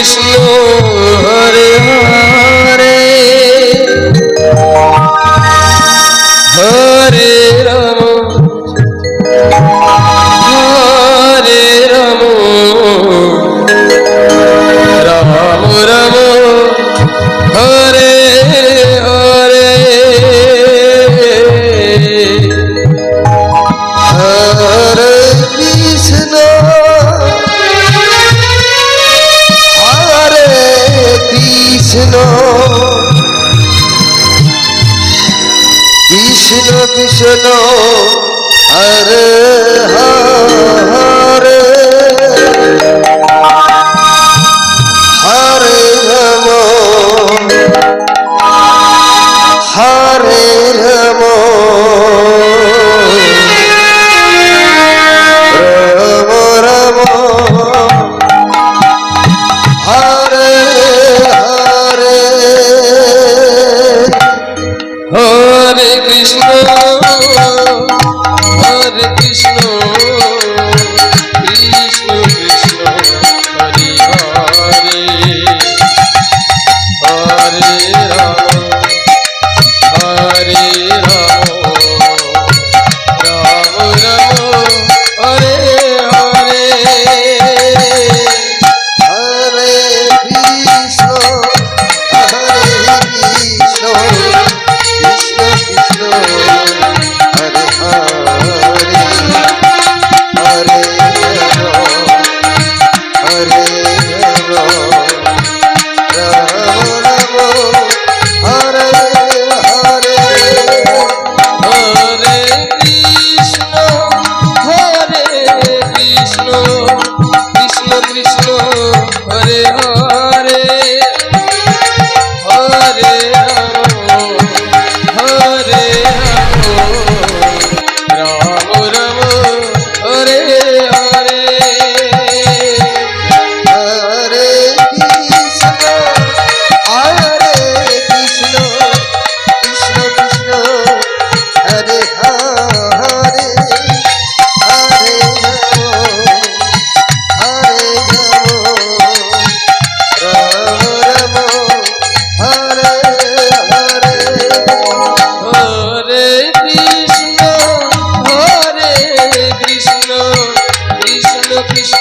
Krishna Hare Hare Hare Ram Hare Ram Ram Ram Hare Hare Hare Krishna Hare Krishna Krishna Krishna Hare Hare Hare Ram Hare Ram Ram Ram Hare Hare Hare Krishna Hare Krishna Krishna Krishna Hare Hare Hare Ram Hare Ram Ram Ram Hare Hare Hare Krishna Hare Krishna Krishna Krishna Hare Hare Hare Hare Ram Hare Hare Hare Krishna Krishna Krishna Hare Hare Hare Hare Ram Ram Hare Hare Hare Krishna Hare Krishna Krishna Krishna Hare Hare Hare Ram Hare Hare Hare Krishna Krishna Krishna